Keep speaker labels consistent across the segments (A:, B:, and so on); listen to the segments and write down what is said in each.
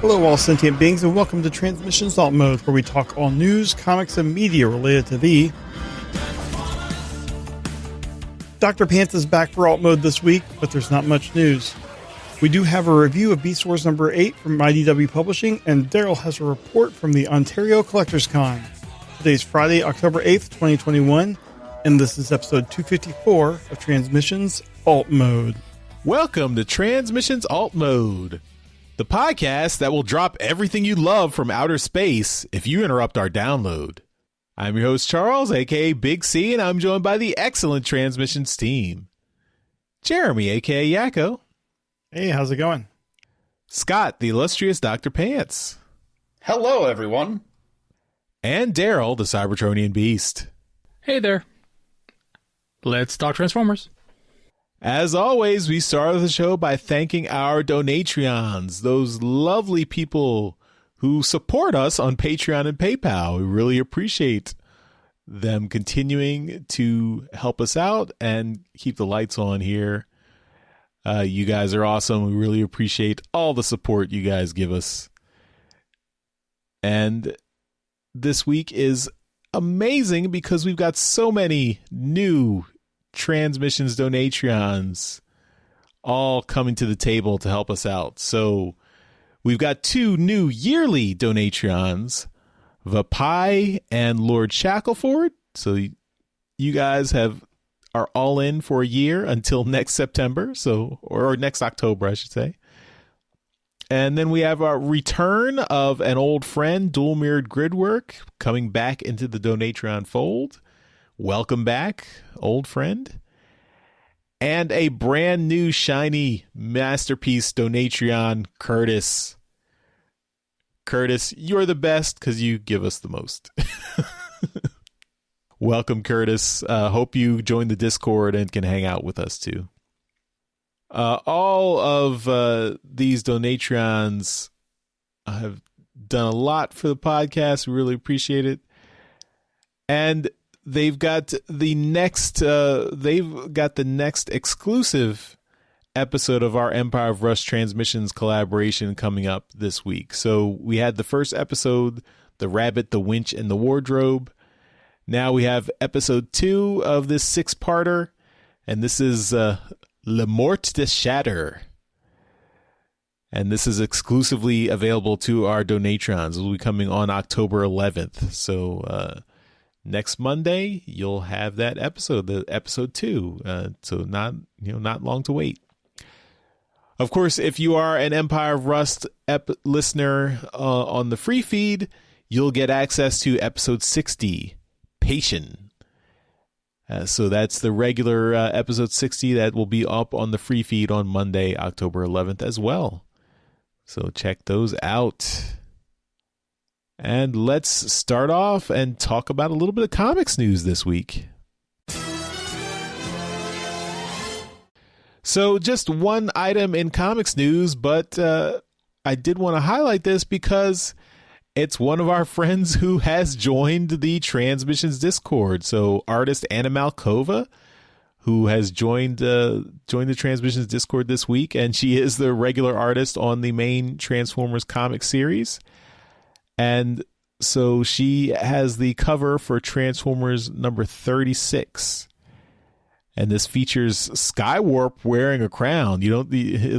A: Hello, all sentient beings, and welcome to Transmissions Alt Mode, where we talk all news, comics, and media related to the... Dr. Pants is back for Alt Mode this week, but there's not much news. We do have a review of Beast Wars number 8 from IDW Publishing, and Darryl has a report from the Ontario Collectors Con. Today's Friday, October 8th, 2021, and this is episode 254 of Transmissions Alt Mode.
B: Welcome to Transmissions Alt Mode, the podcast that will drop everything you love from outer space if you interrupt our download. I'm your host, Charles, aka Big C, and I'm joined by the excellent Transmissions team. Jeremy, aka Yakko.
A: Hey, how's it going?
B: Scott, the illustrious Dr. Pants.
C: Hello, everyone.
B: And Darryl, the Cybertronian Beast.
D: Hey there. Let's talk Transformers.
B: As always, we start the show by thanking our Donatreons, those lovely people who support us on Patreon and PayPal. We really appreciate them continuing to help us out and keep the lights on here. You guys are awesome. We really appreciate all the support you guys give us. And this week is amazing because we've got so many new Transmissions Donatreons all coming to the table to help us out. So we've got two new yearly Donatreons, Vapai and Lord Shackleford. So you guys are all in for a year until next September, or next October, I should say. And then we have our return of an old friend, Dual Mirrored Gridwork, coming back into the Donatreon fold. Welcome back, old friend. And a brand new shiny masterpiece Donatreon, Curtis. Curtis, you're the best because you give us the most. Welcome, Curtis. Hope you join the Discord and can hang out with us too. All of these Donatreons have done a lot for the podcast. We really appreciate it. And they've got the next exclusive episode of our Empire of Rush Transmissions collaboration coming up this week. So we had the first episode, The Rabbit, the Winch, and the Wardrobe. Now we have episode 2 of this 6-parter, and this is Le Mort de Shatter. And this is exclusively available to our Donatrons. It will be coming on October 11th. So next Monday, you'll have that episode, the episode 2. So not long to wait. Of course, if you are an Empire of Rust listener on the free feed, you'll get access to episode 60. Patient. So that's the regular episode 60 that will be up on the free feed on Monday, October 11th as well. So check those out. And let's start off and talk about a little bit of comics news this week. So just one item in comics news, but I did want to highlight this because it's one of our friends who has joined the Transmissions Discord. So artist Anna Malkova, who has joined the Transmissions Discord this week, and she is the regular artist on the main Transformers comic series. And so she has the cover for Transformers number 36. And this features Skywarp wearing a crown. It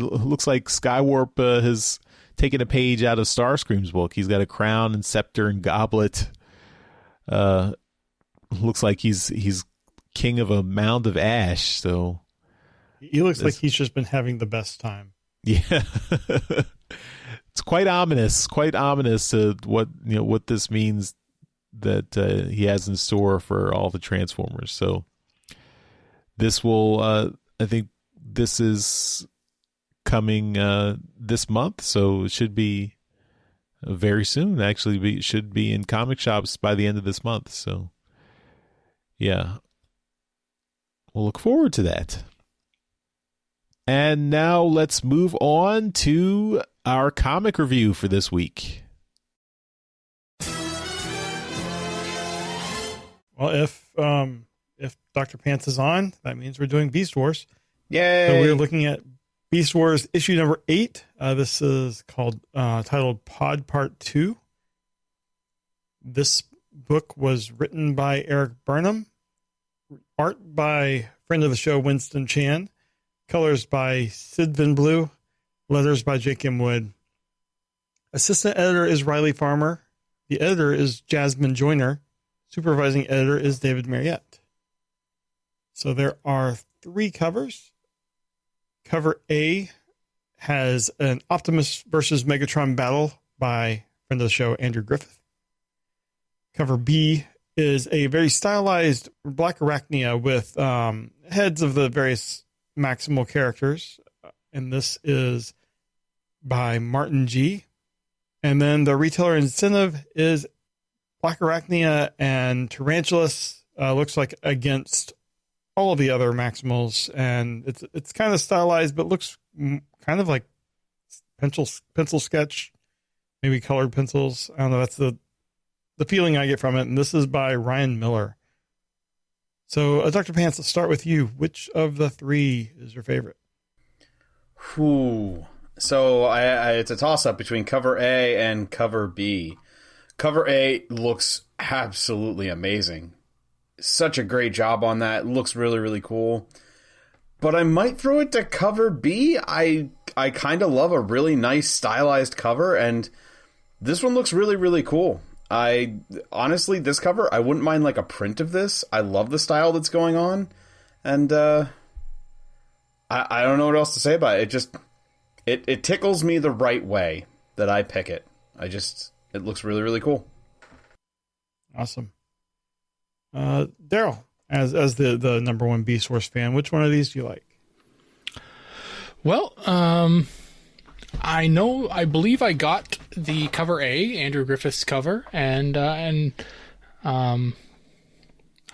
B: looks like Skywarp has taking a page out of Starscream's book. He's got a crown and scepter and goblet. Looks like he's king of a mound of ash. So
A: he looks like he's just been having the best time.
B: Yeah, it's quite ominous. Quite ominous to what this means that he has in store for all the Transformers. So this will, I think, this is coming this month, so it should be very soon. Actually, it should be in comic shops by the end of this month. So yeah, we'll look forward to that. And now let's move on to our comic review for this week.
A: Well, if Dr. Pants is on, that means we're doing Beast Wars.
C: Yay!
A: So we're looking at Beast Wars issue number 8. This is titled Pod Part 2. This book was written by Eric Burnham, art by friend of the show Winston Chan, colors by Sid Van Blue, letters by J. Kim Wood. Assistant editor is Riley Farmer. The editor is Jasmine Joyner. Supervising editor is David Marriott. So there are 3 covers. Cover A has an Optimus versus Megatron battle by friend of the show Andrew Griffith. Cover B is a very stylized Black Arachnia with heads of the various Maximal characters. And this is by Martin G. And then the retailer incentive is Black Arachnia and Tarantulas, looks like against all of the other Maximals, and it's kind of stylized, but looks kind of like pencil sketch, maybe colored pencils. I don't know. That's the feeling I get from it. And this is by Ryan Miller. So, Dr. Pants, let's start with you. Which of the 3 is your favorite?
C: Whew. So it's a toss-up between cover A and cover B. Cover A looks absolutely amazing. Such a great job on that. It looks really, really cool. But I might throw it to cover B. I kind of love a really nice stylized cover, and this one looks really, really cool. Honestly, this cover, I wouldn't mind like a print of this. I love the style that's going on, and I don't know what else to say about it. It tickles me the right way that I pick it. It looks really, really cool.
A: Awesome. Darryl, as the number one Beast Wars fan, which one of these do you like?
D: Well, I believe I got the cover A, Andrew Griffith's cover, and I'm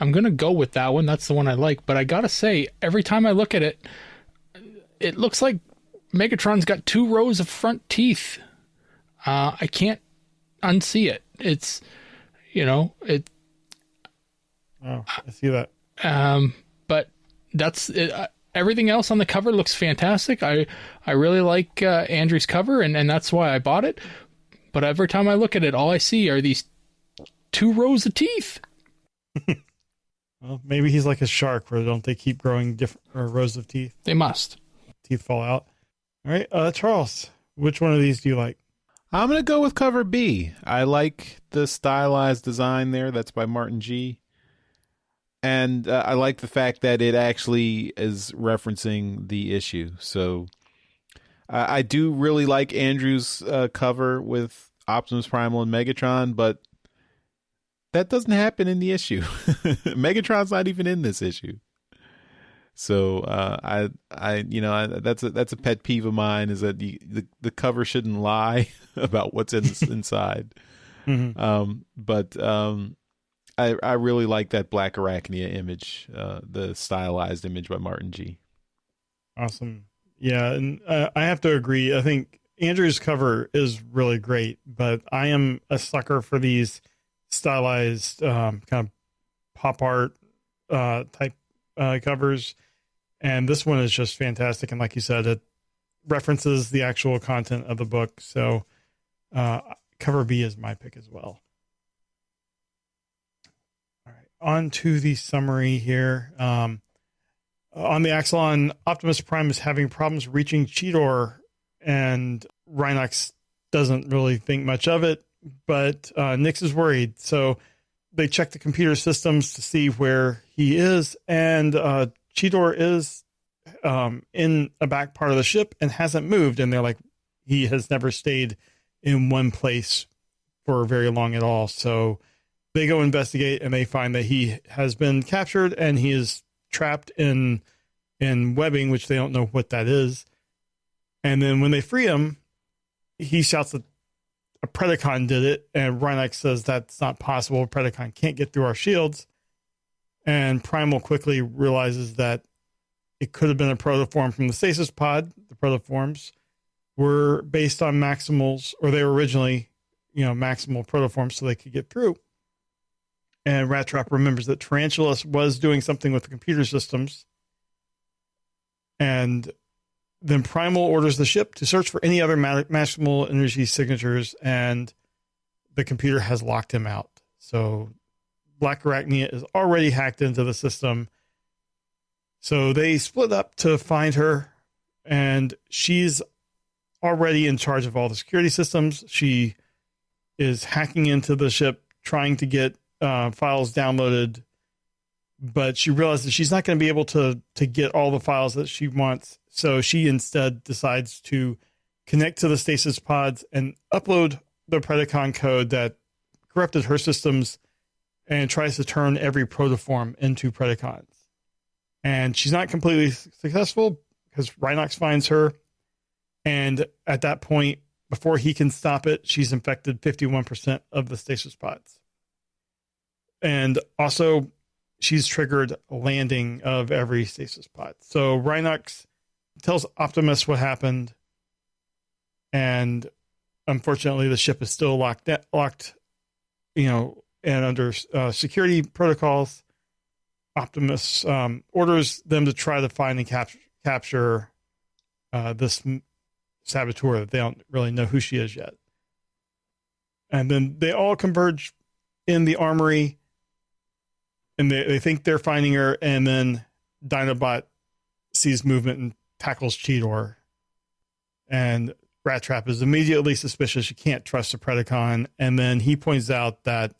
D: gonna go with that one. That's the one I like. But I gotta say, every time I look at it, it looks like Megatron's got 2 rows of front teeth. I can't unsee it. It's, it.
A: Oh, I see that.
D: But that's it. Everything else on the cover looks fantastic. I really like Andrew's cover, and that's why I bought it. But every time I look at it, all I see are these 2 rows of teeth.
A: Well, maybe he's like a shark, where don't they keep growing different rows of teeth?
D: They must.
A: Teeth fall out. All right, Charles, which one of these do you like?
B: I'm going to go with cover B. I like the stylized design there. That's by Martin G. And I like the fact that it actually is referencing the issue. So I do really like Andrew's cover with Optimus Primal and Megatron, but that doesn't happen in the issue. Megatron's not even in this issue. So that's a pet peeve of mine, is that the cover shouldn't lie about what's inside.
A: Mm-hmm.
B: I really like that Black Arachnia image, the stylized image by Martin G.
A: Awesome. Yeah, and I have to agree. I think Andrew's cover is really great, but I am a sucker for these stylized kind of pop art type covers. And this one is just fantastic. And like you said, it references the actual content of the book. So cover B is my pick as well. All right, on to the summary here. On the Axelon, Optimus Prime is having problems reaching Cheetor, and Rhinox doesn't really think much of it, but Nyx is worried. So they check the computer systems to see where he is, and Cheetor is in a back part of the ship and hasn't moved. And they're like, he has never stayed in one place for very long at all. So they go investigate, and they find that he has been captured and he is trapped in webbing, which they don't know what that is. And then when they free him, he shouts that a Predacon did it, and Rhinox says that's not possible. Predacon can't get through our shields. And Primal quickly realizes that it could have been a protoform from the stasis pod. The protoforms were based on Maximals, or they were originally, Maximal protoforms, so they could get through. And Rat Trap remembers that Tarantulas was doing something with the computer systems. And then Primal orders the ship to search for any other maximal energy signatures, and the computer has locked him out. So Black Arachnia is already hacked into the system. So they split up to find her, and she's already in charge of all the security systems. She is hacking into the ship, trying to get files downloaded, but she realizes she's not going to be able to get all the files that she wants. So she instead decides to connect to the stasis pods and upload the Predacon code that corrupted her systems, and tries to turn every protoform into Predacons. And she's not completely successful because Rhinox finds her. And at that point, before he can stop it, she's infected 51% of the stasis pods. And also, she's triggered a landing of every stasis pod. So Rhinox tells Optimus what happened. And unfortunately, the ship is still locked, and under security protocols. Optimus orders them to try to find and capture this saboteur that they don't really know who she is yet. And then they all converge in the armory, and they think they're finding her, and then Dinobot sees movement and tackles Cheetor. And Rat Trap is immediately suspicious. You can't trust a Predacon. And then he points out that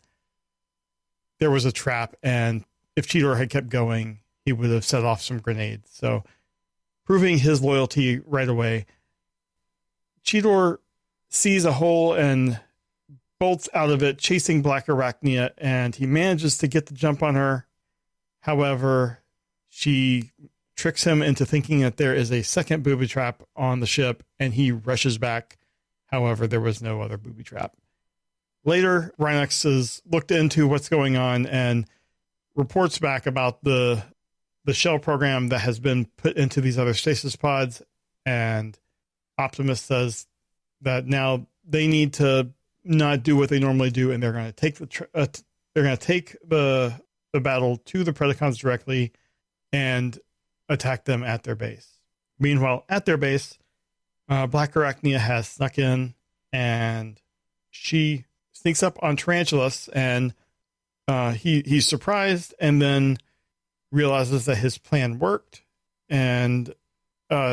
A: there was a trap, and if Cheetor had kept going, he would have set off some grenades. So proving his loyalty right away, Cheetor sees a hole and bolts out of it, chasing Black Arachnia, and he manages to get the jump on her. However, she tricks him into thinking that there is a second booby trap on the ship, and he rushes back. However, there was no other booby trap. Later, Rhinox has looked into what's going on and reports back about the shell program that has been put into these other stasis pods. And Optimus says that now they need to not do what they normally do, and they're going to take the battle to the Predacons directly and attack them at their base. Meanwhile, at their base, Black Arachnia has snuck in, and she sneaks up on Tarantulas, and he's surprised, and then realizes that his plan worked, and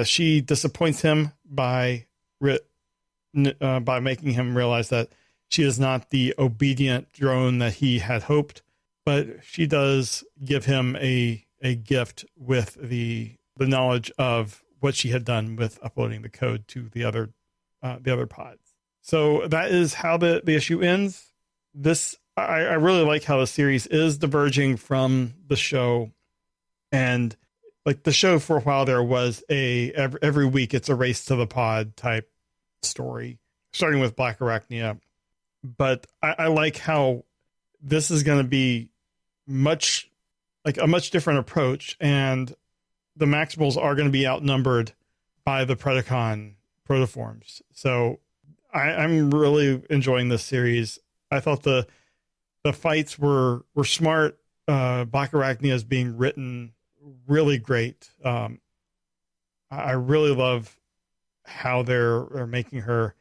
A: she disappoints him by making him realize that she is not the obedient drone that he had hoped, but she does give him a gift with the knowledge of what she had done with uploading the code to the other pods. So that is how the issue ends. I really like how the series is diverging from the show, and like the show for a while there was every week it's a race to the pod type story, starting with Black Arachnia. But I like how this is going to be a much different approach, and the Maximals are going to be outnumbered by the Predacon protoforms. So I'm really enjoying this series. I thought the fights were smart. Black Arachnia is being written really great. I really love how they're making her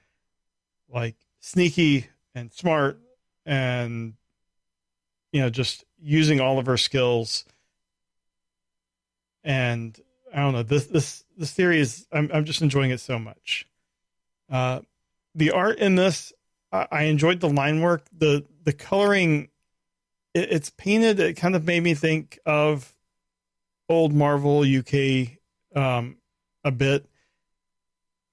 A: like sneaky and smart, and just using all of her skills. And I don't know, this series, I'm just enjoying it so much. The art in this, I enjoyed the line work. The coloring, it's painted. It kind of made me think of old Marvel UK a bit.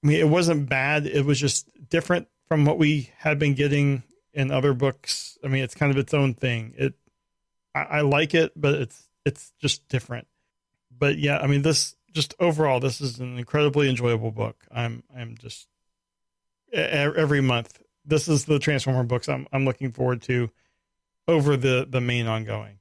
A: I mean, it wasn't bad. It was just different from what we had been getting in other books. I mean, it's kind of its own thing. I like it, but it's just different. But yeah, I mean, overall, this is an incredibly enjoyable book. I'm just every month. This is the Transformer books I'm looking forward to over the main ongoing.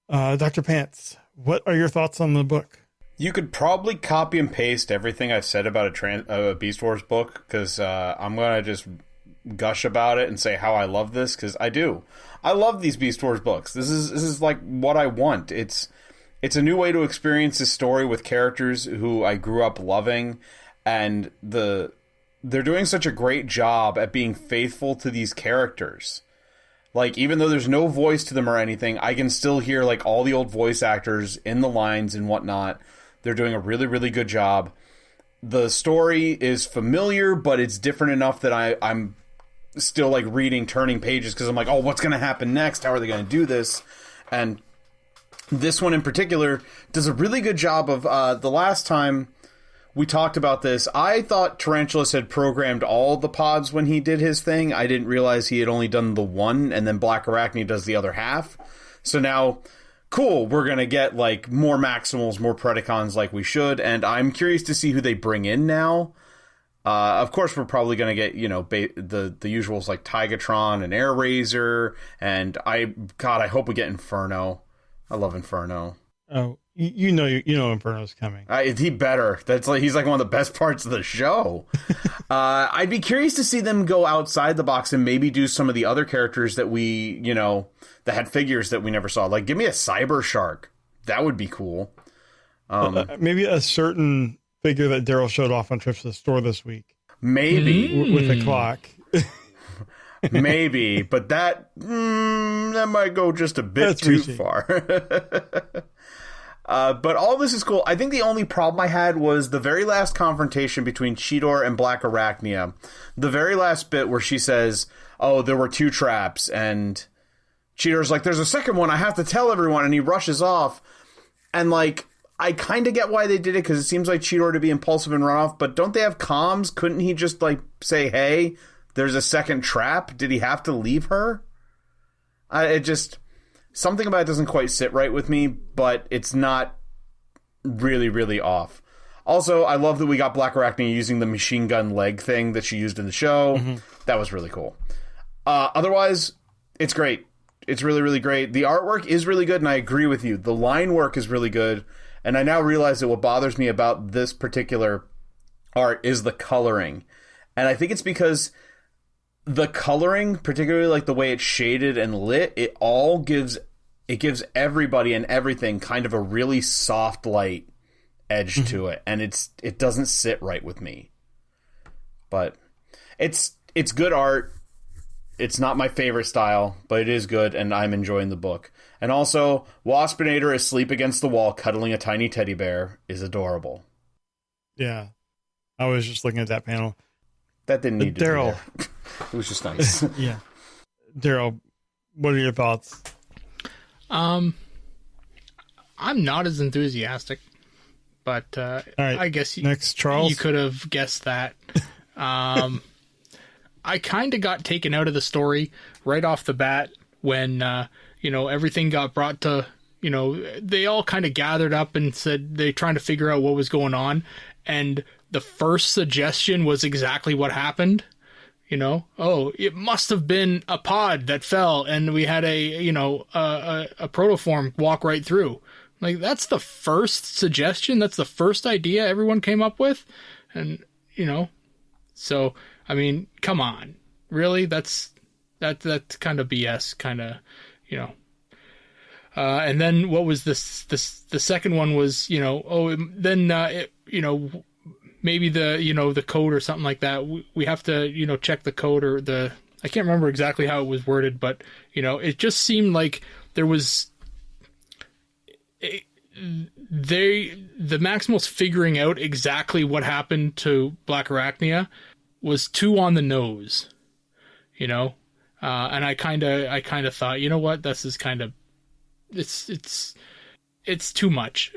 A: Dr. Pants, what are your thoughts on the book?
C: You could probably copy and paste everything I've said about a Beast Wars book, because I'm going to just gush about it and say how I love this, because I do. I love these Beast Wars books. This is like what I want. It's a new way to experience this story with characters who I grew up loving, and they're doing such a great job at being faithful to these characters. Like, even though there's no voice to them or anything, I can still hear, like, all the old voice actors in the lines and whatnot. They're doing a really, really good job. The story is familiar, but it's different enough that I'm still, like, turning pages, because I'm like, oh, what's going to happen next? How are they going to do this? And this one in particular does a really good job of, the last time we talked about this, I thought Tarantulas had programmed all the pods when he did his thing. I didn't realize he had only done the one, and then Black Arachne does the other half. So now, cool, we're going to get, like, more Maximals, more Predacons like we should, and I'm curious to see who they bring in now. Of course, we're probably going to get, you know, the usuals like Tigatron and Air Razor, and I hope we get Inferno. I love Inferno.
A: Oh, you know Inferno's coming.
C: He better. He's like one of the best parts of the show. I'd be curious to see them go outside the box and maybe do some of the other characters that that had figures that we never saw. Like, give me a Cyber Shark. That would be cool.
A: Maybe a certain figure that Darryl showed off on trips to the store this week.
C: Maybe.
A: With a clock.
C: Maybe, but that might go just a bit too far. But all this is cool. I think the only problem I had was the very last confrontation between Cheetor and Black Arachnia. The very last bit where she says, oh, there were 2 traps, and Cheetor's like, there's a second one, I have to tell everyone, and he rushes off. And, like, I kind of get why they did it, because it seems like Cheetor to be impulsive and run off, but don't they have comms? Couldn't he just, like, say, hey, there's a second trap? Did he have to leave her? Something about it doesn't quite sit right with me, but it's not really, really off. Also, I love that we got Black Arachne using the machine gun leg thing that she used in the show. Mm-hmm. That was really cool. Otherwise, it's great. It's really, really great. The artwork is really good, and I agree with you. The line work is really good, and I now realize that what bothers me about this particular art is the coloring. And I think it's because the coloring, particularly like the way it's shaded and lit, it gives everybody and everything kind of a really soft light edge to it, and it doesn't sit right with me. But it's good art. It's not my favorite style, but it is good, and I'm enjoying the book. And also, Waspinator asleep against the wall cuddling a tiny teddy bear is adorable.
A: Yeah. I was just looking at that panel.
C: That didn't need to be there. It was just nice.
A: Yeah. Darryl, what are your thoughts?
D: I'm not as enthusiastic, but all right, I guess
A: next, Charles.
D: You could have guessed that. I kind of got taken out of the story right off the bat when everything got brought to, they all kind of gathered up and said they're trying to figure out what was going on, and the first suggestion was exactly what happened. It must have been a pod that fell, and we had a protoform walk right through. Like, that's the first suggestion. That's the first idea everyone came up with. And, so, I mean, come on, really? That's kind of BS, kind of, and then what was this? The second one was, maybe the code or something like that. We have to, check the code, or I can't remember exactly how it was worded, but, it just seemed like there was, the Maximals figuring out exactly what happened to Black Arachnia was too on the nose, and I kind of thought, you know what, this is kind of, it's too much.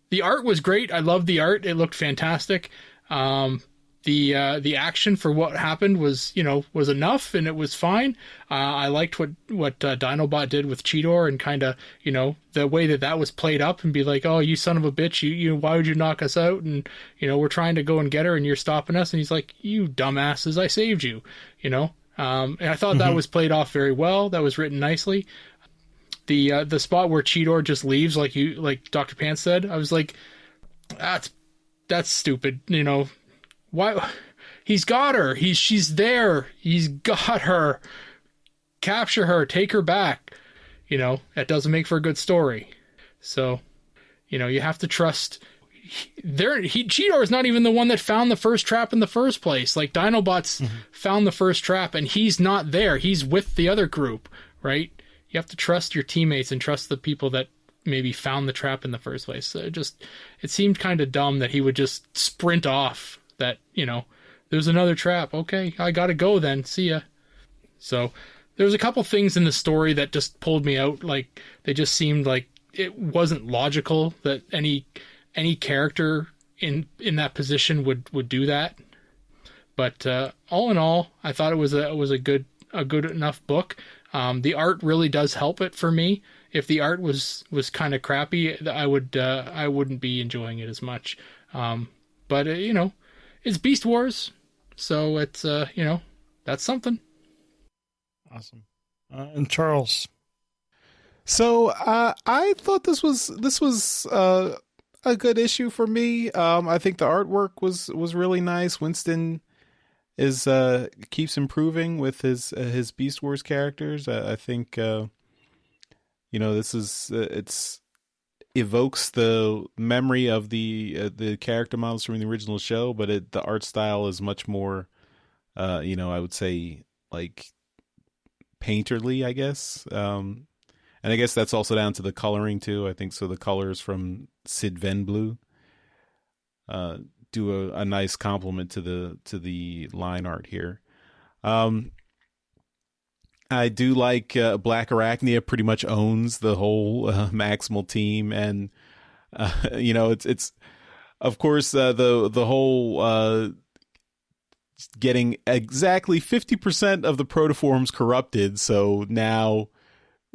D: The art was great. I loved the art. It looked fantastic. The action for what happened was enough, and it was fine. I liked what Dinobot did with Cheetor, and kind of, the way that was played up, and be like, oh, you son of a bitch, you why would you knock us out? And, we're trying to go and get her, and you're stopping us. And he's like, you dumbasses, I saved you, and I thought that was played off very well. That was written nicely. The spot where Cheetor just leaves, like Dr. Pants said, I was like, that's stupid. Why? He's got her. She's there. He's got her. Capture her. Take her back. That doesn't make for a good story. So, you have to trust Cheetor is not even the one that found the first trap in the first place. Like, Dinobots found the first trap, and he's not there. He's with the other group, right? You have to trust your teammates and trust the people that maybe found the trap in the first place. So it seemed kind of dumb that he would just sprint off. That, there's another trap. Okay, I gotta go then. See ya. So there was a couple things in the story that just pulled me out. Like, they just seemed like it wasn't logical that any character in that position would do that. But all in all, I thought it was a good enough book. The art really does help it for me. If the art was kind of crappy, I wouldn't be enjoying it as much. But it's Beast Wars, so it's that's something.
A: Awesome. And Charles.
B: So I thought this was a good issue for me. I think the artwork was really nice. Winston is keeps improving with his Beast Wars characters. I think this is it's evokes the memory of the character models from the original show, but the art style is much more I would say, like, painterly, I guess. And I guess that's also down to the coloring too. I think so. The colors from Sid Venblue do a nice compliment to the line art here. I do like Black Arachnia pretty much owns the whole Maximal team, and it's of course the whole getting exactly 50% of the protoforms corrupted. So now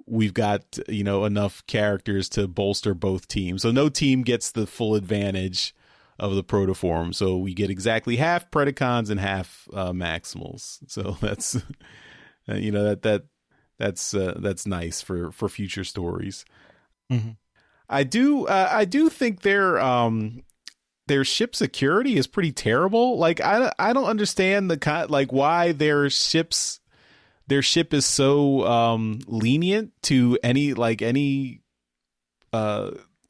B: we've got enough characters to bolster both teams. So no team gets the full advantage of the protoform. So we get exactly half Predacons and half Maximals. So that's that's nice for future stories.
A: Mm-hmm.
B: I do think their ship security is pretty terrible. Like, I don't understand why their ship is so lenient to any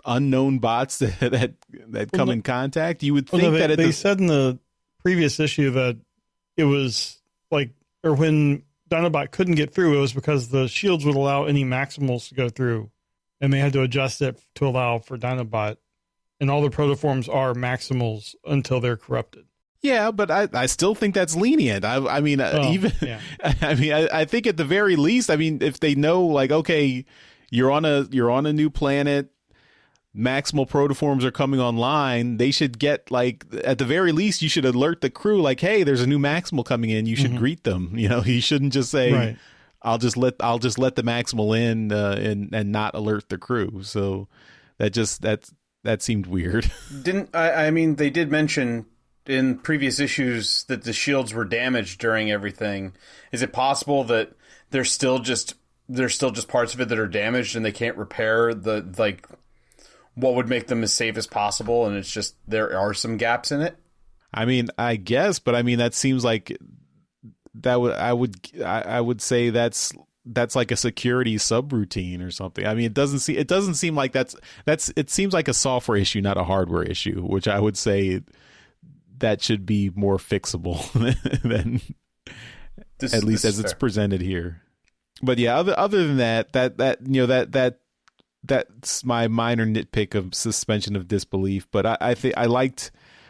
B: unknown bots that come in contact. You would think that
A: they said in the previous issue that it was when Dinobot couldn't get through, it was because the shields would allow any Maximals to go through, and they had to adjust it to allow for Dinobot. And all the protoforms are Maximals until they're corrupted.
B: Yeah, but I still think that's lenient. I think at the very least, if they know, okay, you're on a new planet, Maximal protoforms are coming online, they should get, at the very least, you should alert the crew, hey, there's a new Maximal coming in. You should greet them. You shouldn't just say, right, I'll just let the Maximal in and not alert the crew. So that seemed weird.
C: They did mention in previous issues that the shields were damaged during everything. Is it possible that there's still just parts of it that are damaged and they can't repair what would make them as safe as possible, and it's just there are some gaps in it?
B: I guess, but that seems like I would say that's like a security subroutine or something. it doesn't seem like it seems like a software issue, not a hardware issue, which I would say that should be more fixable than at least as it's presented here. But yeah, other than that's my minor nitpick of suspension of disbelief. But I think I liked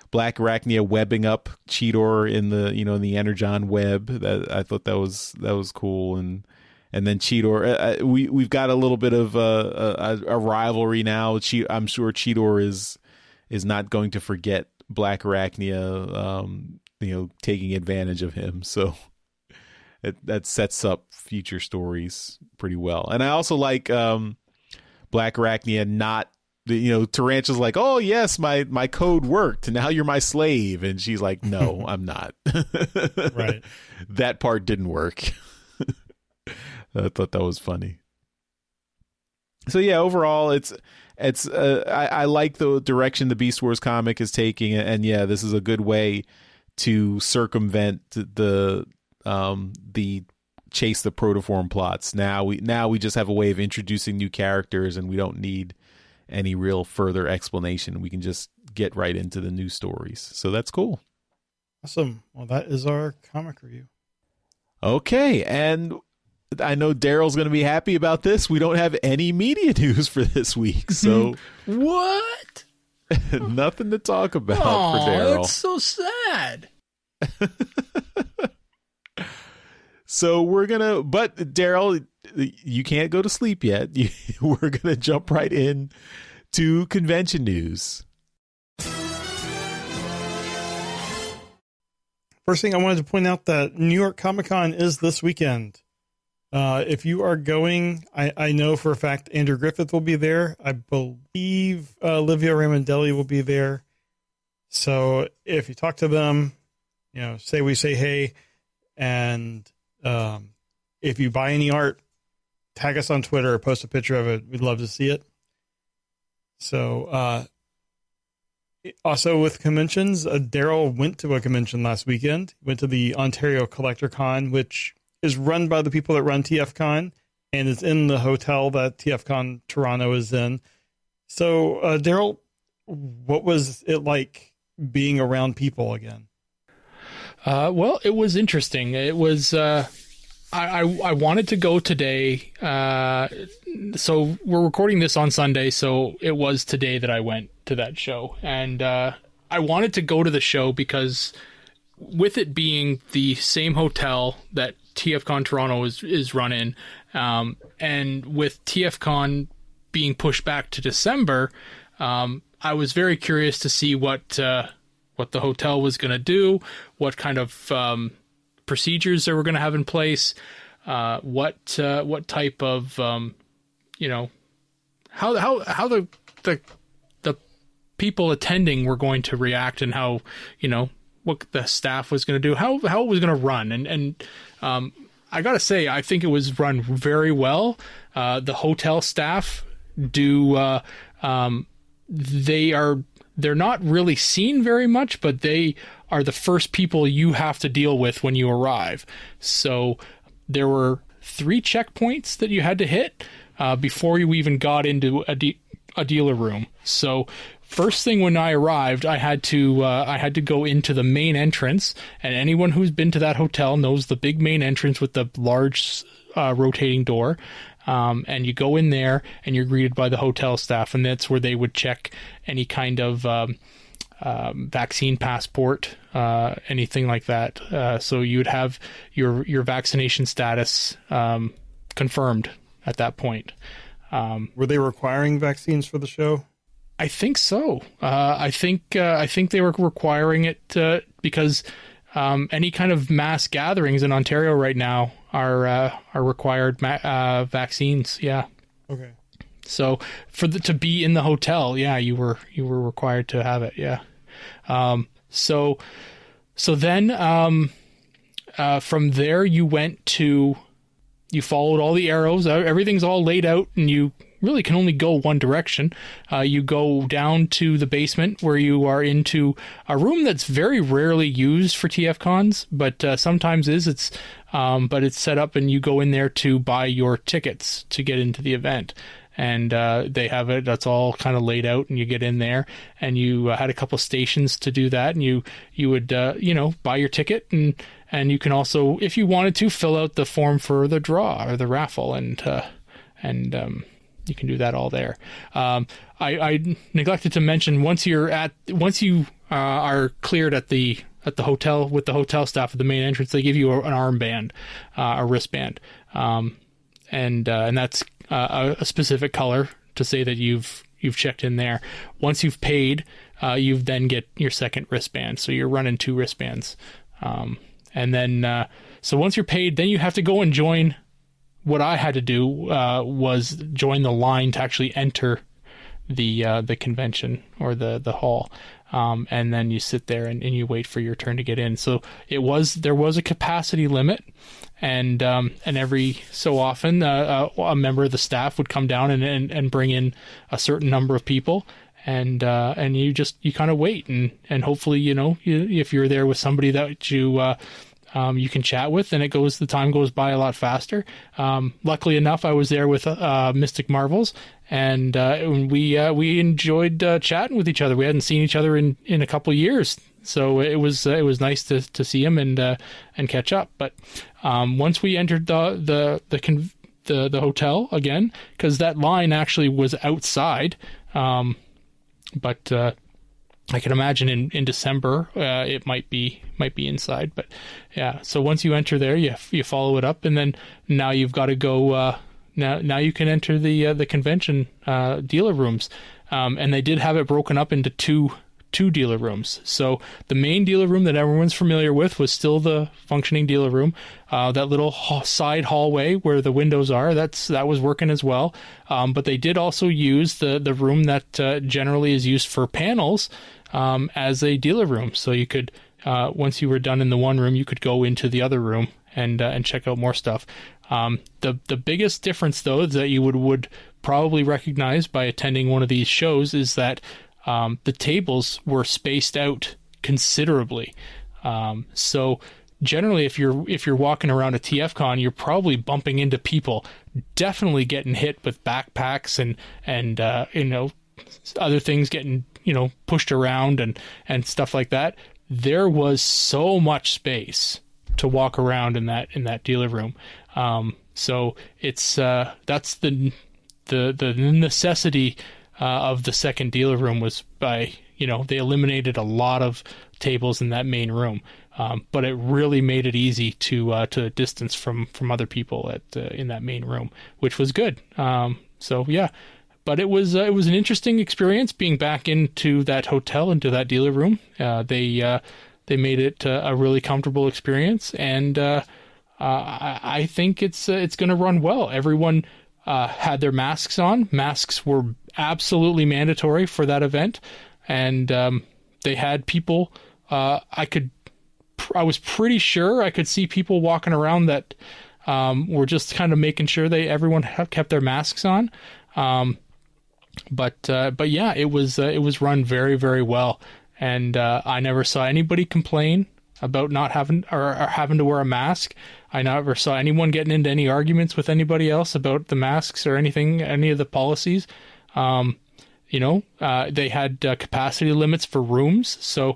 B: Black Arachnia webbing up Cheetor in the in the Energon web. I thought that was cool. And then Cheetor, we've got a little bit of a rivalry now. I'm sure Cheetor is not going to forget Black Arachnia, taking advantage of him. So that sets up future stories pretty well. And I also like Black Arachnia not. Tarantula's like, oh yes, my code worked. Now you're my slave, and she's like, no, I'm not.
A: Right.
B: That part didn't work. I thought that was funny. So yeah, overall, I like the direction the Beast Wars comic is taking, and yeah, this is a good way to circumvent the chase the protoform plots. Now we just have a way of introducing new characters, and we don't need any real further explanation. We can just get right into the news stories. So that's cool.
A: Awesome. Well, that is our comic review.
B: Okay, and I know Daryl's going to be happy about this. We don't have any media news for this week, so
D: What?
B: nothing to talk about
D: Oh,
B: for Darryl.
D: that's so sad.
B: So we're gonna, but Darryl, you can't go to sleep yet. We're gonna jump right in to convention news.
A: First thing I wanted to point out that New York Comic Con is this weekend. If you are going, I know for a fact Andrew Griffith will be there. I believe Livia Ramondelli will be there. So if you talk to them, say we say hey, and if you buy any art, tag us on Twitter or post a picture of it. We'd love to see it. So also with conventions, Darryl went to a convention last weekend. He went to the Ontario Collector Con, which is run by the people that run TFCon and is in the hotel that TFCon Toronto is in. So, Darryl, what was it like being around people again?
D: Well, it was interesting. It was, I wanted to go today. So we're recording this on Sunday. So it was today that I went to that show, and, I wanted to go to the show because with it being the same hotel that TFCon Toronto is run in, and with TFCon being pushed back to December, I was very curious to see what the hotel was going to do, what kind of procedures they were going to have in place, what type of how the people attending were going to react, and how what the staff was going to do, how it was going to run, and I gotta say, I think it was run very well. The hotel staff do they're not really seen very much, but they are the first people you have to deal with when you arrive. So there were 3 checkpoints that you had to hit before you even got into a dealer room. So first thing when I arrived, I had to go into the main entrance, and anyone who's been to that hotel knows the big main entrance with the large rotating door. And you go in there and you're greeted by the hotel staff, and that's where they would check any kind of vaccine passport, anything like that. So you would have your vaccination status confirmed at that point.
A: Were they requiring vaccines for the show?
D: I think so. I think they were requiring it because any kind of mass gatherings in Ontario right now are required vaccines. Yeah.
A: Okay.
D: So to be in the hotel, yeah, you were required to have it. Yeah. So then from there you followed all the arrows. Everything's all laid out, and you really can only go one direction. You go down to the basement, where you are into a room that's very rarely used for TFCons, but sometimes is. But it's set up, and you go in there to buy your tickets to get into the event. And they have it, that's all kind of laid out, and you get in there, and you had a couple stations to do that, and you would buy your ticket, and you can also, if you wanted to, fill out the form for the draw or the raffle, and you can do that all there. I neglected to mention, once you are cleared at the hotel with the hotel staff at the main entrance, they give you an armband, a wristband, and that's a specific color to say that you've checked in there. Once you've paid, you then get your second wristband. So you're running 2 wristbands, and then so once you're paid, then you have to go and join. What I had to do was join the line to actually enter the convention or the hall, and then you sit there and you wait for your turn to get in. So there was a capacity limit, and every so often a member of the staff would come down and bring in a certain number of people, and you kind of wait, and hopefully if you're there with somebody that you you can chat with, and the time goes by a lot faster. Luckily enough, I was there with Mystic Marvels, and we enjoyed chatting with each other. We hadn't seen each other in a couple of years, so it was nice to see him and catch up. But once we entered the hotel again, because that line actually was outside, but I can imagine in December it might be inside. But yeah, so once you enter there, you follow it up, and then now you've got to go. Now you can enter the convention dealer rooms, and they did have it broken up into two dealer rooms. So the main dealer room that everyone's familiar with was still the functioning dealer room. That little side hallway where the windows are, that was working as well. But they did also use the room that generally is used for panels as a dealer room. So you could, once you were done in the one room, you could go into the other room and check out more stuff. The biggest difference, though, that you would probably recognize by attending one of these shows is that the tables were spaced out considerably. So generally, if you're walking around a TFCon, you're probably bumping into people, definitely getting hit with backpacks and other things getting pushed around and stuff like that. There was so much space to walk around in that dealer room. So it's that's the necessity of the second dealer room was by they eliminated a lot of tables in that main room, but it really made it easy to distance from other people in that main room, which was good. So yeah, but it was an interesting experience being back into that hotel, into that dealer room. They made it a really comfortable experience, and I think it's going to run well. Everyone had their masks on. Masks were absolutely mandatory for that event, and they had people. I was pretty sure I could see people walking around that were just kind of making sure everyone kept their masks on. But yeah, it was run very, very well, and I never saw anybody complain about not having or having to wear a mask. I never saw anyone getting into any arguments with anybody else about the masks or anything, any of the policies. They had capacity limits for rooms. So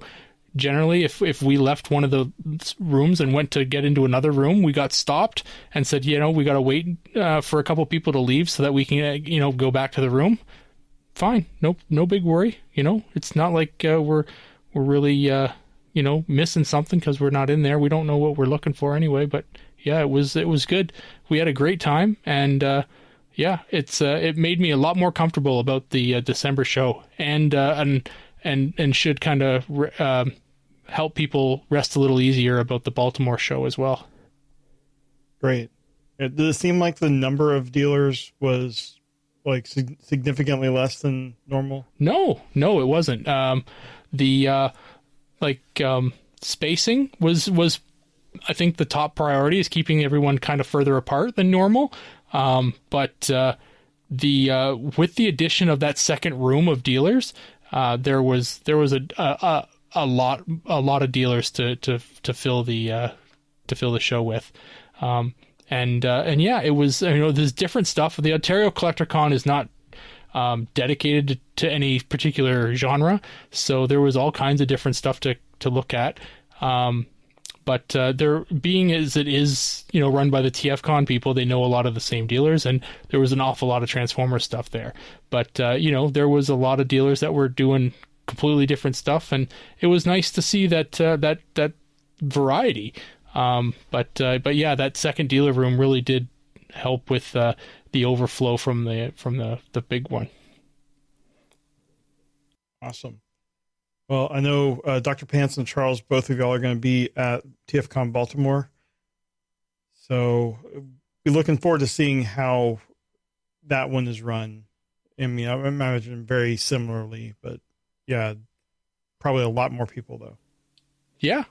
D: generally, if we left one of the rooms and went to get into another room, we got stopped and said, we got to wait for a couple people to leave so that we can, go back to the room. Fine. No big worry. It's not like we're really, missing something because we're not in there. We don't know what we're looking for anyway, but yeah, it was good. We had a great time, and it made me a lot more comfortable about the December show, and should kind of help people rest a little easier about the Baltimore show as well.
A: Great. Did it seem like the number of dealers was like significantly less than normal?
D: No, it wasn't. Spacing was I think the top priority is keeping everyone kind of further apart than normal. But with the addition of that second room of dealers, there was a lot of dealers to fill the show with. It was, there's different stuff. The Ontario Collector Con is not dedicated to any particular genre, so there was all kinds of different stuff to look at. But there being as it is, run by the TFCon people, they know a lot of the same dealers, and there was an awful lot of Transformers stuff there. But there was a lot of dealers that were doing completely different stuff, and it was nice to see that variety. But yeah, that second dealer room really did help with the overflow from the big one.
A: Awesome. Well, I know Dr. Pants and Charles, both of y'all are going to be at TFCon Baltimore. So we're looking forward to seeing how that one is run. I mean, I imagine very similarly, but yeah, probably a lot more people though.
D: Yeah.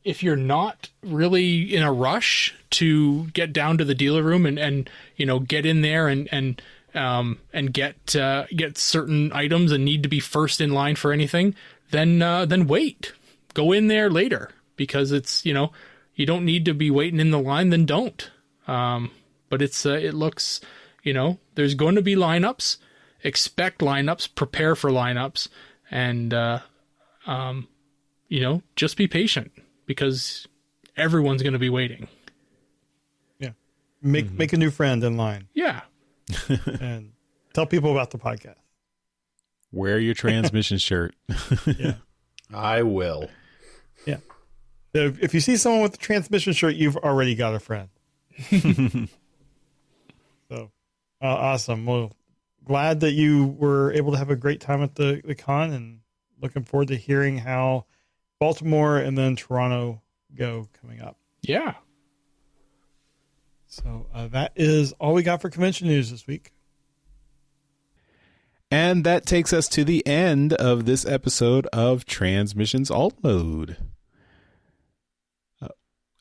D: If you're not really in a rush to get down to the dealer room and get in there and get certain items and need to be first in line for anything, then wait. go in there later, because it's, you don't need to be waiting in the line, then don't. But it looks, there's going to be lineups, expect lineups, prepare for lineups, and, just be patient, because everyone's going to be waiting.
A: Yeah. Make a new friend in line.
D: Yeah.
A: And tell people about the podcast.
B: Wear your transmission shirt.
A: Yeah.
C: I will.
A: Yeah. If you see someone with a transmission shirt, you've already got a friend. So, awesome. Well, glad that you were able to have a great time at the con, and looking forward to hearing how Baltimore and then Toronto go coming up.
D: Yeah.
A: So that is all we got for convention news this week.
B: And that takes us to the end of this episode of Transmissions Alt Mode.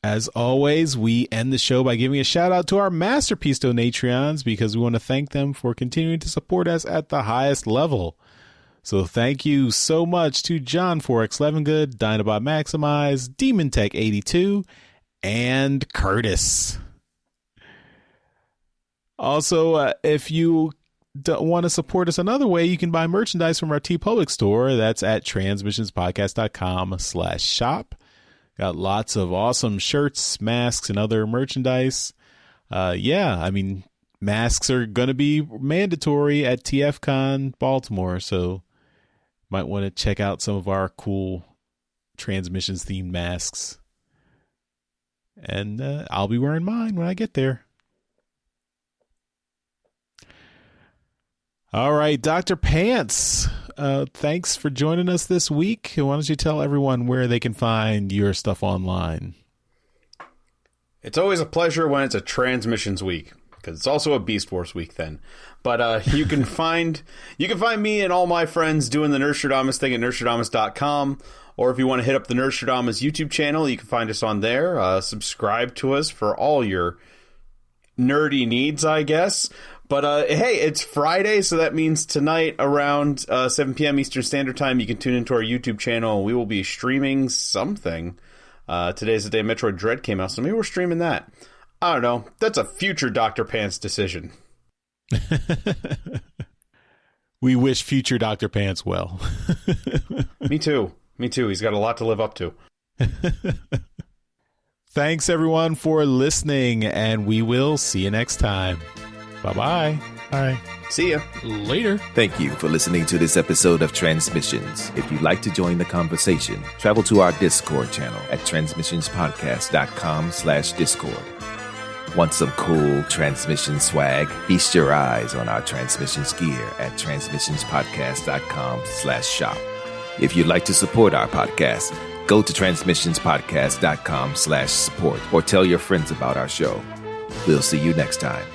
B: As always, we end the show by giving a shout out to our Masterpiece Donatrions, because we want to thank them for continuing to support us at the highest level. So thank you so much to John 4X Levengood, Dinobot Maximize, Demon Tech 82, and Curtis. Also, if you want to support us another way, you can buy merchandise from our TeePublic store. That's at transmissionspodcast.com/shop. Got lots of awesome shirts, masks, and other merchandise. Masks are going to be mandatory at TFCon Baltimore, so might want to check out some of our cool Transmissions themed masks. And I'll be wearing mine when I get there. All right, Dr. Pants, thanks for joining us this week. Why don't you tell everyone where they can find your stuff online?
C: It's always a pleasure when it's a Transmissions week, because it's also a Beast Wars week then. But you can find me and all my friends doing the Nerdstradamus thing at nerdstradamus.com. Or if you want to hit up the Nerdstradamus YouTube channel, you can find us on there. Subscribe to us for all your nerdy needs, I guess. But hey, it's Friday, so that means tonight around 7 p.m. Eastern Standard Time, you can tune into our YouTube channel. We will be streaming something. Today's the day Metroid Dread came out, so maybe we're streaming that. I don't know. That's a future Dr. Pants decision.
B: We wish future Dr. Pants well.
C: Me too. He's got a lot to live up to.
B: Thanks, everyone, for listening, and we will see you next time. Bye-bye.
A: Bye.
C: See ya.
D: Later.
E: Thank you for listening to this episode of Transmissions. If you'd like to join the conversation, travel to our Discord channel at transmissionspodcast.com/Discord. Want some cool transmission swag? Feast your eyes on our transmissions gear at transmissionspodcast.com/shop. If you'd like to support our podcast, go to transmissionspodcast.com/support or tell your friends about our show. We'll see you next time.